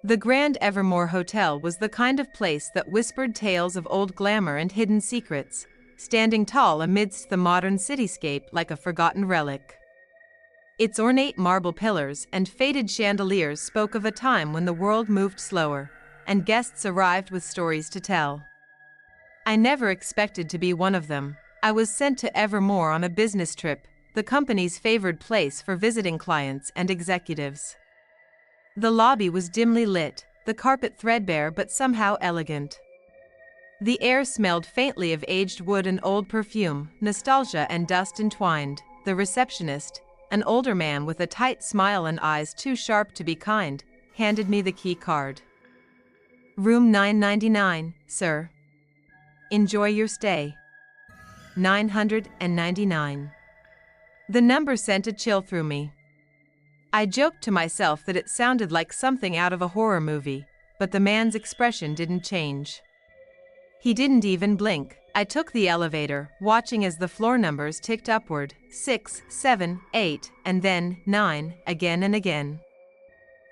The Grand Evermore Hotel was the kind of place that whispered tales of old glamour and hidden secrets, standing tall amidst the modern cityscape like a forgotten relic. Its ornate marble pillars and faded chandeliers spoke of a time when the world moved slower, and guests arrived with stories to tell. I never expected to be one of them. I was sent to Evermore on a business trip, the company's favored place for visiting clients and executives. The lobby was dimly lit, the carpet threadbare but somehow elegant. The air smelled faintly of aged wood and old perfume, nostalgia and dust entwined. The receptionist, an older man with a tight smile and eyes too sharp to be kind, handed me the key card. "Room 999, sir. Enjoy your stay." 999. The number sent a chill through me. I joked to myself that it sounded like something out of a horror movie, but the man's expression didn't change. He didn't even blink. I took the elevator, watching as the floor numbers ticked upward, 6, 7, 8, and then 9, again and again.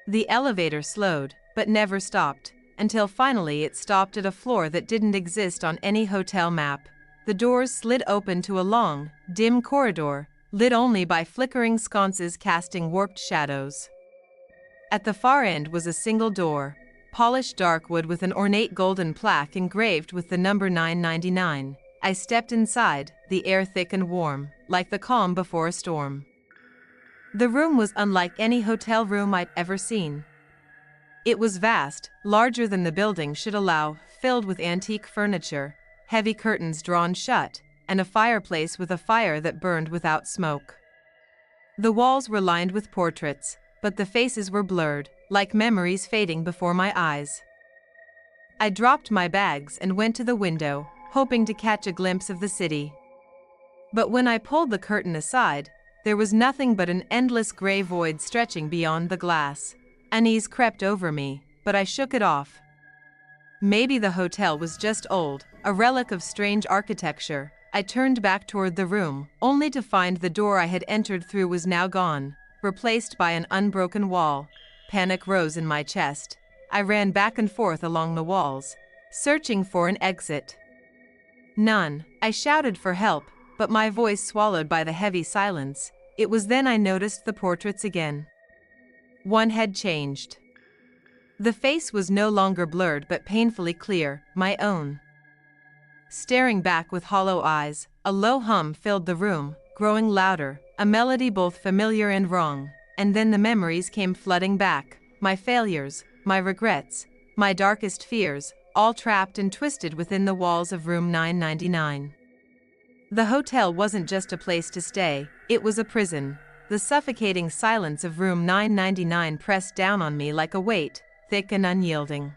The elevator slowed, but never stopped, until finally it stopped at a floor that didn't exist on any hotel map. The doors slid open to a long, dim corridor, lit only by flickering sconces casting warped shadows. At the far end was a single door, polished dark wood with an ornate golden plaque engraved with the number 999. I stepped inside, the air thick and warm, like the calm before a storm. The room was unlike any hotel room I'd ever seen. It was vast, larger than the building should allow, filled with antique furniture, heavy curtains drawn shut, and a fireplace with a fire that burned without smoke. The walls were lined with portraits, but the faces were blurred, like memories fading before my eyes. I dropped my bags and went to the window, hoping to catch a glimpse of the city. But when I pulled the curtain aside, there was nothing but an endless gray void stretching beyond the glass. Unease crept over me, but I shook it off. Maybe the hotel was just old, a relic of strange architecture. I turned back toward the room, only to find the door I had entered through was now gone, replaced by an unbroken wall. Panic rose in my chest. I ran back and forth along the walls, searching for an exit. None. I shouted for help, but my voice swallowed by the heavy silence. It was then I noticed the portraits again. One had changed. The face was no longer blurred but painfully clear, my own. Staring back with hollow eyes, a low hum filled the room, growing louder, a melody both familiar and wrong, and then the memories came flooding back, my failures, my regrets, my darkest fears, all trapped and twisted within the walls of room 999. The hotel wasn't just a place to stay, it was a prison. The suffocating silence of room 999 pressed down on me like a weight, thick and unyielding.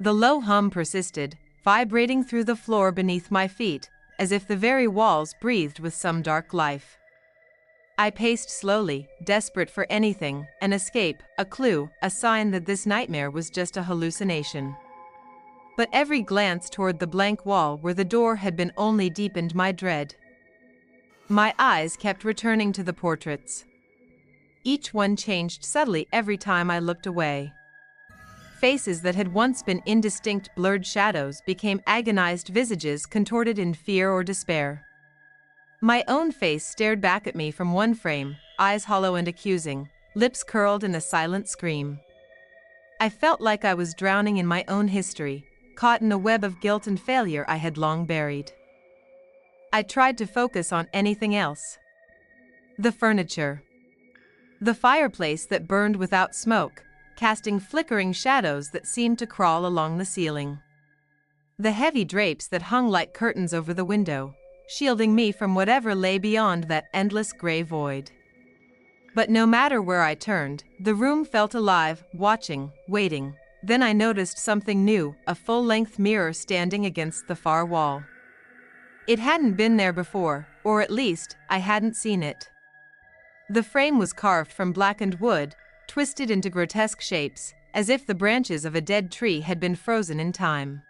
The low hum persisted, vibrating through the floor beneath my feet, as if the very walls breathed with some dark life. I paced slowly, desperate for anything, an escape, a clue, a sign that this nightmare was just a hallucination. But every glance toward the blank wall where the door had been only deepened my dread. My eyes kept returning to the portraits. Each one changed subtly every time I looked away. Faces that had once been indistinct blurred shadows became agonized visages contorted in fear or despair. My own face stared back at me from one frame, eyes hollow and accusing, lips curled in a silent scream. I felt like I was drowning in my own history, caught in a web of guilt and failure I had long buried. I tried to focus on anything else. The furniture. The fireplace that burned without smoke, casting flickering shadows that seemed to crawl along the ceiling. The heavy drapes that hung like curtains over the window, shielding me from whatever lay beyond that endless gray void. But no matter where I turned, the room felt alive, watching, waiting. Then I noticed something new, a full-length mirror standing against the far wall. It hadn't been there before, or at least, I hadn't seen it. The frame was carved from blackened wood, twisted into grotesque shapes, as if the branches of a dead tree had been frozen in time.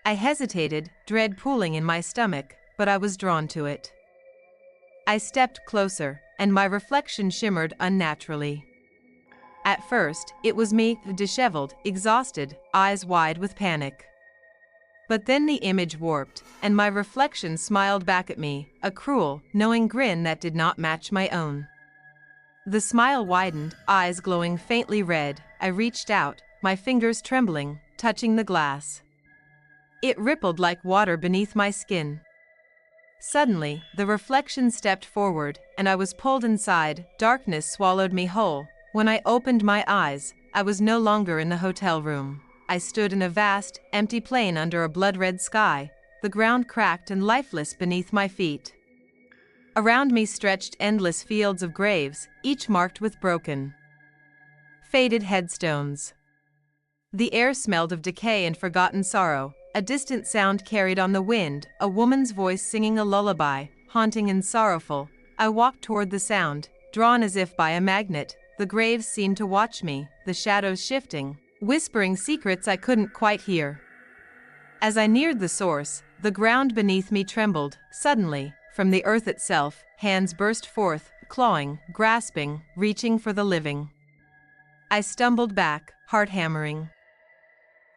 I hesitated, dread pooling in my stomach, but I was drawn to it. I stepped closer, and my reflection shimmered unnaturally. At first, it was me, disheveled, exhausted, eyes wide with panic. But then the image warped, and my reflection smiled back at me, a cruel, knowing grin that did not match my own. The smile widened, eyes glowing faintly red. I reached out, my fingers trembling, touching the glass. It rippled like water beneath my skin. Suddenly, the reflection stepped forward, and I was pulled inside. Darkness swallowed me whole. When I opened my eyes, I was no longer in the hotel room. I stood in a vast, empty plain under a blood-red sky, the ground cracked and lifeless beneath my feet. Around me stretched endless fields of graves, each marked with broken, faded headstones. The air smelled of decay and forgotten sorrow. A distant sound carried on the wind, a woman's voice singing a lullaby, haunting and sorrowful. I walked toward the sound, drawn as if by a magnet. The graves seemed to watch me, the shadows shifting, whispering secrets I couldn't quite hear. As I neared the source, the ground beneath me trembled. Suddenly, from the earth itself, hands burst forth, clawing, grasping, reaching for the living. I stumbled back, heart hammering.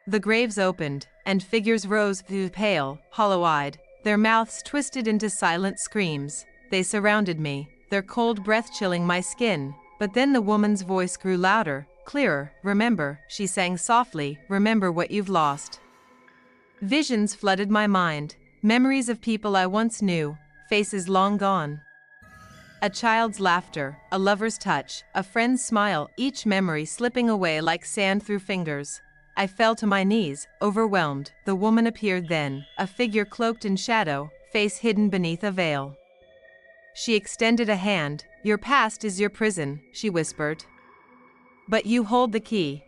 The graves opened, and figures rose, pale, hollow-eyed, their mouths twisted into silent screams. They surrounded me, their cold breath chilling my skin. But then the woman's voice grew louder, clearer. "Remember," she sang softly, "remember what you've lost." Visions flooded my mind, memories of people I once knew, faces long gone. A child's laughter, a lover's touch, a friend's smile, each memory slipping away like sand through fingers. I fell to my knees, overwhelmed. The woman appeared then, a figure cloaked in shadow, face hidden beneath a veil. She extended a hand. "Your past is your prison," she whispered. "But you hold the key."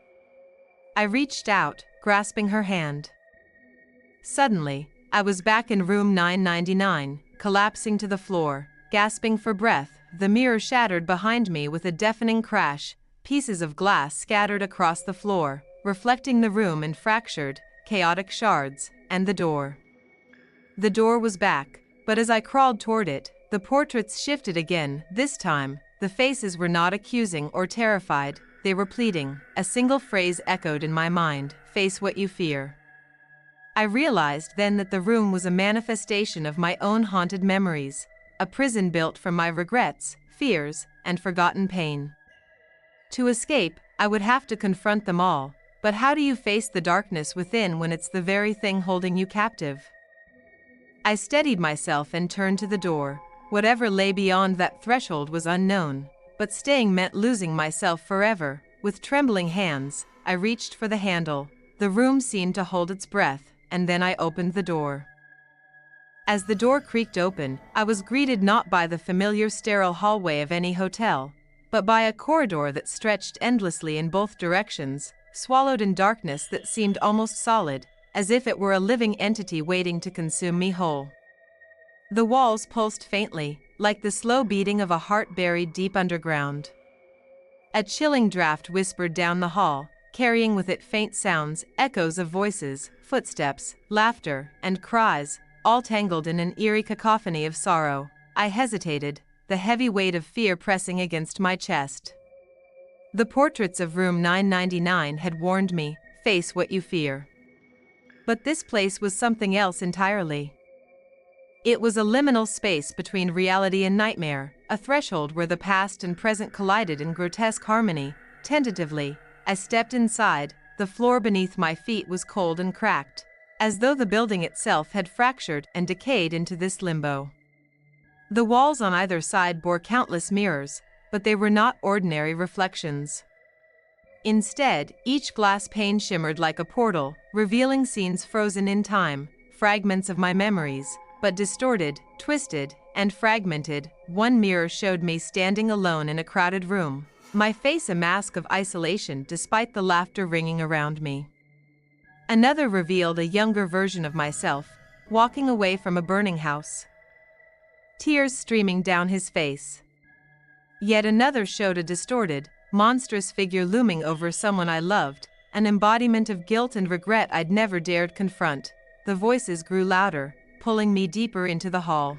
I reached out, grasping her hand. Suddenly, I was back in room 999, collapsing to the floor, gasping for breath. The mirror shattered behind me with a deafening crash, pieces of glass scattered across the floor, reflecting the room in fractured, chaotic shards, and the door. The door was back, but as I crawled toward it, the portraits shifted again. This time, the faces were not accusing or terrified, they were pleading. A single phrase echoed in my mind: "Face what you fear." I realized then that the room was a manifestation of my own haunted memories, a prison built from my regrets, fears, and forgotten pain. To escape, I would have to confront them all, but how do you face the darkness within when it's the very thing holding you captive? I steadied myself and turned to the door. Whatever lay beyond that threshold was unknown, but staying meant losing myself forever. With trembling hands, I reached for the handle. The room seemed to hold its breath, and then I opened the door. As the door creaked open, I was greeted not by the familiar sterile hallway of any hotel, but by a corridor that stretched endlessly in both directions, swallowed in darkness that seemed almost solid, as if it were a living entity waiting to consume me whole. The walls pulsed faintly, like the slow beating of a heart buried deep underground. A chilling draft whispered down the hall, carrying with it faint sounds, echoes of voices, footsteps, laughter, and cries, all tangled in an eerie cacophony of sorrow. I hesitated, the heavy weight of fear pressing against my chest. The portraits of room 999 had warned me, "Face what you fear." But this place was something else entirely. It was a liminal space between reality and nightmare, a threshold where the past and present collided in grotesque harmony. Tentatively, I stepped inside. The floor beneath my feet was cold and cracked, as though the building itself had fractured and decayed into this limbo. The walls on either side bore countless mirrors, but they were not ordinary reflections. Instead, each glass pane shimmered like a portal, revealing scenes frozen in time, fragments of my memories, but distorted, twisted, and fragmented. One mirror showed me standing alone in a crowded room, my face a mask of isolation despite the laughter ringing around me. Another revealed a younger version of myself, walking away from a burning house, tears streaming down his face. Yet another showed a distorted, monstrous figure looming over someone I loved, an embodiment of guilt and regret I'd never dared confront. The voices grew louder, pulling me deeper into the hall.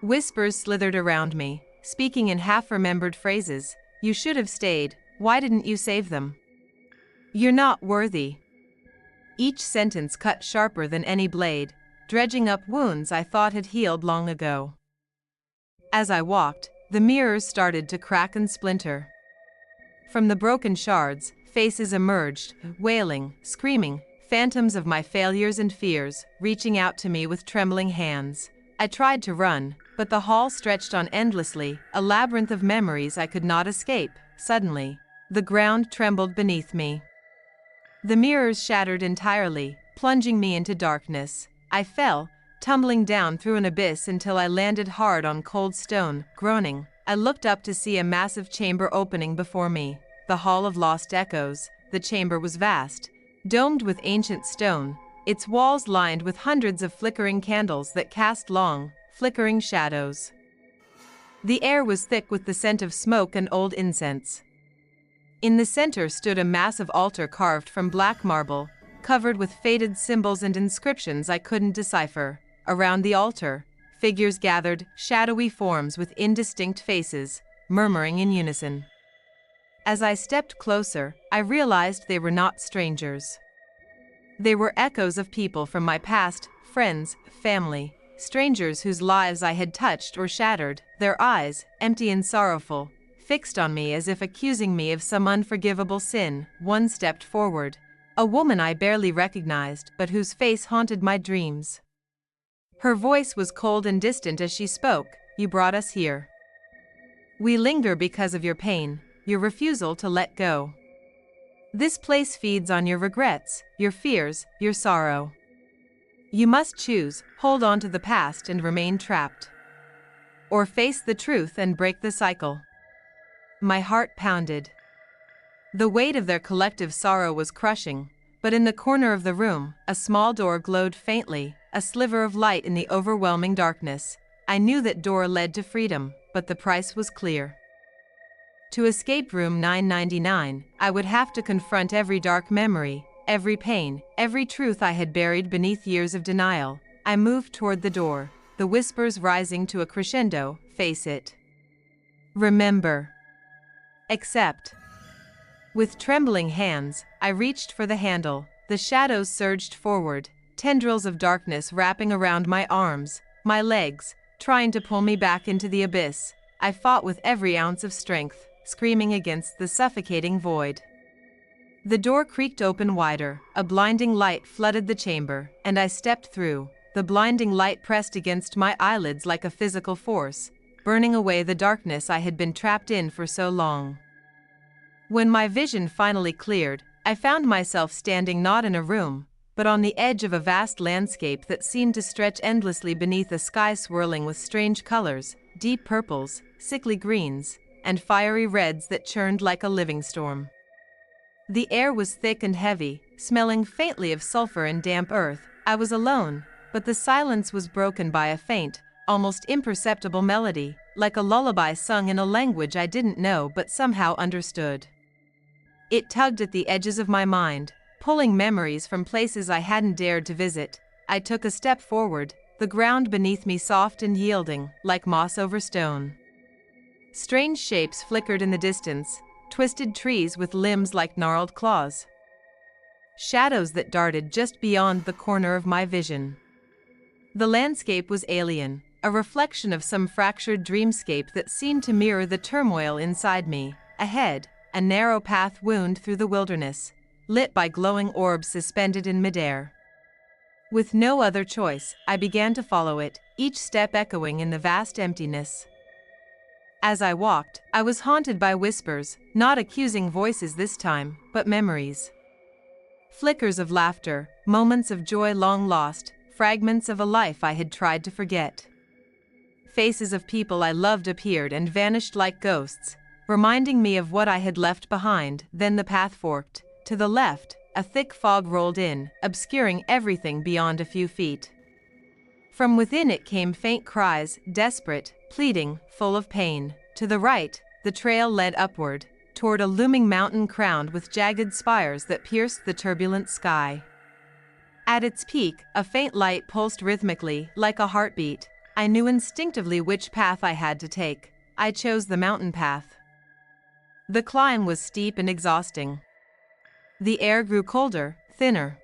Whispers slithered around me, speaking in half-remembered phrases. "You should have stayed. Why didn't you save them? You're not worthy. Each sentence cut sharper than any blade, dredging up wounds I thought had healed long ago. As I walked, the mirrors started to crack and splinter. From the broken shards, faces emerged, wailing, screaming, phantoms of my failures and fears, reaching out to me with trembling hands. I tried to run, but the hall stretched on endlessly, a labyrinth of memories I could not escape. Suddenly, the ground trembled beneath me. The mirrors shattered entirely, plunging me into darkness. I fell, tumbling down through an abyss until I landed hard on cold stone, groaning. I looked up to see a massive chamber opening before me, the Hall of Lost Echoes. The chamber was vast, domed with ancient stone, its walls lined with hundreds of flickering candles that cast long, flickering shadows. The air was thick with the scent of smoke and old incense. In the center stood a massive altar carved from black marble, covered with faded symbols and inscriptions I couldn't decipher. Around the altar, figures gathered, shadowy forms with indistinct faces, murmuring in unison. As I stepped closer, I realized they were not strangers. They were echoes of people from my past, friends, family, strangers whose lives I had touched or shattered, their eyes, empty and sorrowful, fixed on me as if accusing me of some unforgivable sin. One stepped forward, a woman I barely recognized but whose face haunted my dreams. Her voice was cold and distant as she spoke. You brought us here. We linger because of your pain, your refusal to let go. This place feeds on your regrets, your fears, your sorrow. You must choose, hold on to the past and remain trapped, or face the truth and break the cycle. My heart pounded. The weight of their collective sorrow was crushing, but in the corner of the room, a small door glowed faintly, a sliver of light in the overwhelming darkness. I knew that door led to freedom, but the price was clear. To escape room 999, I would have to confront every dark memory, every pain, every truth I had buried beneath years of denial. I moved toward the door, the whispers rising to a crescendo. Face it. Remember. Accept. With trembling hands, I reached for the handle. The shadows surged forward, tendrils of darkness wrapping around my arms, my legs, trying to pull me back into the abyss. I fought with every ounce of strength, screaming against the suffocating void. The door creaked open wider, a blinding light flooded the chamber, and I stepped through. The blinding light pressed against my eyelids like a physical force, burning away the darkness I had been trapped in for so long. When my vision finally cleared, I found myself standing not in a room, but on the edge of a vast landscape that seemed to stretch endlessly beneath a sky swirling with strange colors, deep purples, sickly greens, and fiery reds that churned like a living storm. The air was thick and heavy, smelling faintly of sulfur and damp earth. I was alone, but the silence was broken by a faint, almost imperceptible melody, like a lullaby sung in a language I didn't know but somehow understood. It tugged at the edges of my mind, pulling memories from places I hadn't dared to visit. I took a step forward, the ground beneath me soft and yielding, like moss over stone. Strange shapes flickered in the distance, twisted trees with limbs like gnarled claws. Shadows that darted just beyond the corner of my vision. The landscape was alien, a reflection of some fractured dreamscape that seemed to mirror the turmoil inside me. Ahead, a narrow path wound through the wilderness, lit by glowing orbs suspended in midair. With no other choice, I began to follow it, each step echoing in the vast emptiness. As I walked, I was haunted by whispers, not accusing voices this time, but memories. Flickers of laughter, moments of joy long lost, fragments of a life I had tried to forget. Faces of people I loved appeared and vanished like ghosts, reminding me of what I had left behind. Then the path forked. To the left, a thick fog rolled in, obscuring everything beyond a few feet. From within it came faint cries, desperate, pleading, full of pain. To the right, the trail led upward, toward a looming mountain crowned with jagged spires that pierced the turbulent sky. At its peak, a faint light pulsed rhythmically, like a heartbeat. I knew instinctively which path I had to take. I chose the mountain path. The climb was steep and exhausting. The air grew colder, thinner.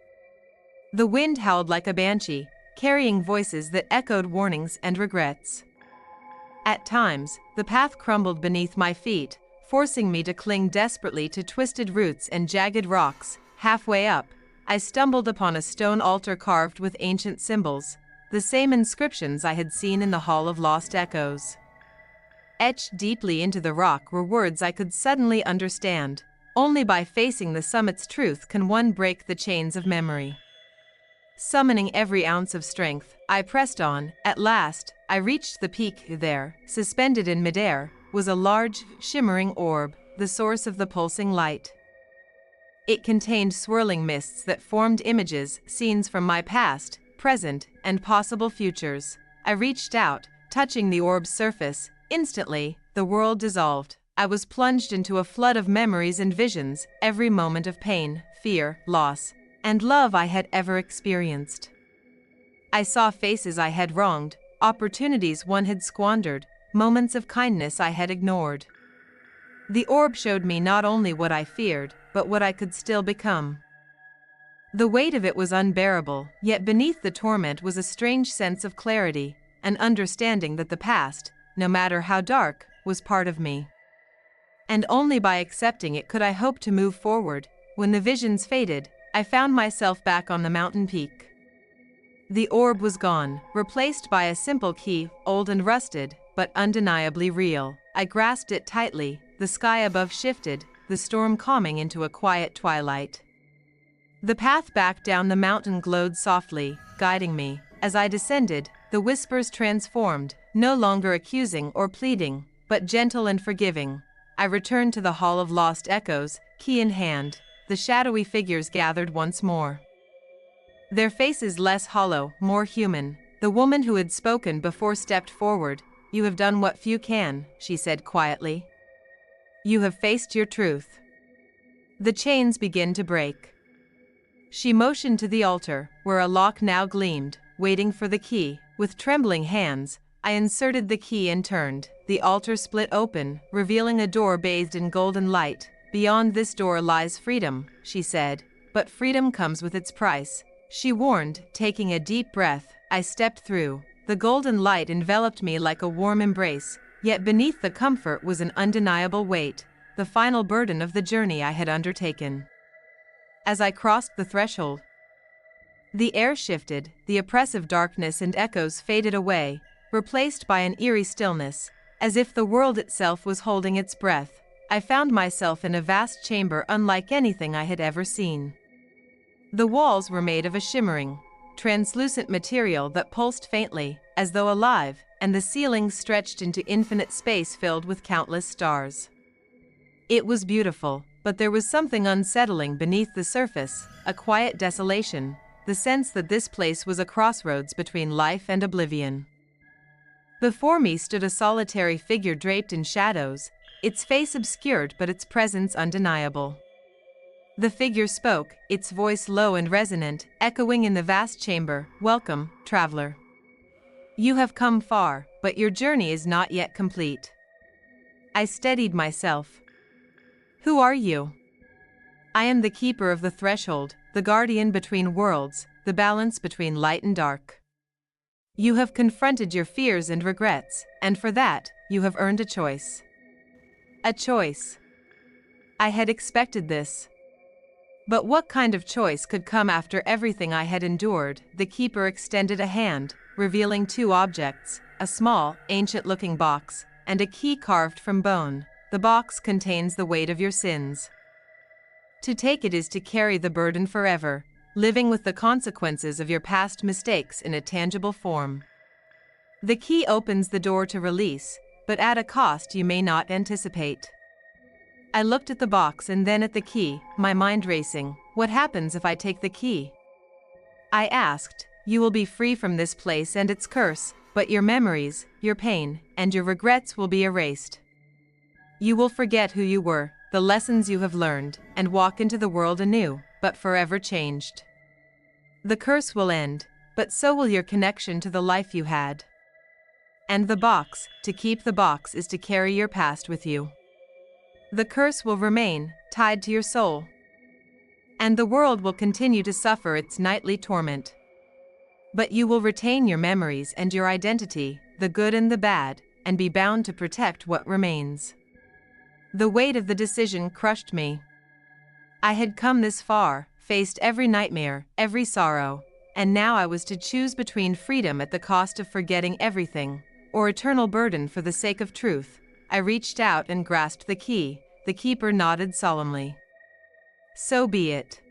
The wind howled like a banshee, carrying voices that echoed warnings and regrets. At times, the path crumbled beneath my feet, forcing me to cling desperately to twisted roots and jagged rocks. Halfway up, I stumbled upon a stone altar carved with ancient symbols, the same inscriptions I had seen in the Hall of Lost Echoes. Etched deeply into the rock were words I could suddenly understand. Only by facing the summit's truth can one break the chains of memory. Summoning every ounce of strength, I pressed on. At last, I reached the peak. There, suspended in midair, was a large, shimmering orb, the source of the pulsing light. It contained swirling mists that formed images, scenes from my past, present, and possible futures. I reached out, touching the orb's surface. Instantly, the world dissolved. I was plunged into a flood of memories and visions, every moment of pain, fear, loss, and love I had ever experienced. I saw faces I had wronged, opportunities one had squandered, moments of kindness I had ignored. The orb showed me not only what I feared, but what I could still become. The weight of it was unbearable, yet beneath the torment was a strange sense of clarity, an understanding that the past, no matter how dark, was part of me. And only by accepting it could I hope to move forward. When the visions faded, I found myself back on the mountain peak. The orb was gone, replaced by a simple key, old and rusted, but undeniably real. I grasped it tightly, the sky above shifted, the storm calming into a quiet twilight. The path back down the mountain glowed softly, guiding me. As I descended, the whispers transformed, no longer accusing or pleading, but gentle and forgiving. I returned to the Hall of Lost Echoes, key in hand. The shadowy figures gathered once more. Their faces less hollow, more human. The woman who had spoken before stepped forward. "You have done what few can," she said quietly. "You have faced your truth. The chains begin to break." She motioned to the altar, where a lock now gleamed, waiting for the key. With trembling hands, I inserted the key and turned. The altar split open, revealing a door bathed in golden light. "Beyond this door lies freedom," she said, "but freedom comes with its price." She warned, taking a deep breath. I stepped through. The golden light enveloped me like a warm embrace, yet beneath the comfort was an undeniable weight, the final burden of the journey I had undertaken. As I crossed the threshold, the air shifted, the oppressive darkness and echoes faded away, replaced by an eerie stillness, as if the world itself was holding its breath. I found myself in a vast chamber unlike anything I had ever seen. The walls were made of a shimmering, translucent material that pulsed faintly, as though alive, and the ceilings stretched into infinite space filled with countless stars. It was beautiful, but there was something unsettling beneath the surface, a quiet desolation, the sense that this place was a crossroads between life and oblivion. Before me stood a solitary figure draped in shadows, its face obscured but its presence undeniable. The figure spoke, its voice low and resonant, echoing in the vast chamber. "Welcome, traveler. You have come far, but your journey is not yet complete." I steadied myself. "Who are you?" "I am the keeper of the threshold, the guardian between worlds, the balance between light and dark. You have confronted your fears and regrets, and for that, you have earned a choice." A choice. I had expected this. But what kind of choice could come after everything I had endured? The keeper extended a hand, revealing two objects, a small, ancient-looking box, and a key carved from bone. "The box contains the weight of your sins. To take it is to carry the burden forever, living with the consequences of your past mistakes in a tangible form. The key opens the door to release, but at a cost you may not anticipate." I looked at the box and then at the key, my mind racing. "What happens if I take the key?" I asked. "You will be free from this place and its curse, but your memories, your pain, and your regrets will be erased. You will forget who you were, the lessons you have learned, and walk into the world anew, but forever changed. The curse will end, but so will your connection to the life you had. And the box, to keep the box is to carry your past with you." The curse will remain tied to your soul. And the world will continue to suffer its nightly torment. But you will retain your memories and your identity, the good and the bad, and be bound to protect what remains. The weight of the decision crushed me. I had come this far, faced every nightmare, every sorrow, and now I was to choose between freedom at the cost of forgetting everything, or eternal burden for the sake of truth. I reached out and grasped the key. The keeper nodded solemnly. So be it.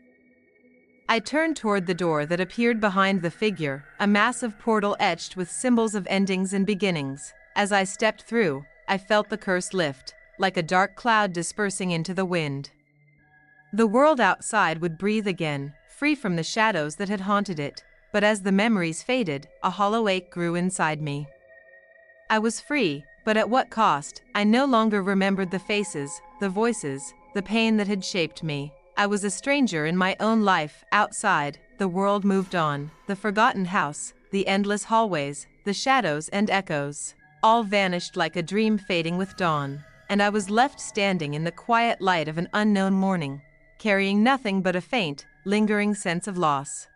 I turned toward the door that appeared behind the figure, a massive portal etched with symbols of endings and beginnings. As I stepped through, I felt the curse lift, like a dark cloud dispersing into the wind. The world outside would breathe again, free from the shadows that had haunted it, but as the memories faded, a hollow ache grew inside me. I was free, but at what cost? I no longer remembered the faces, the voices, the pain that had shaped me. I was a stranger in my own life. Outside, the world moved on. The forgotten house, the endless hallways, the shadows and echoes, all vanished like a dream fading with dawn, and I was left standing in the quiet light of an unknown morning, carrying nothing but a faint, lingering sense of loss.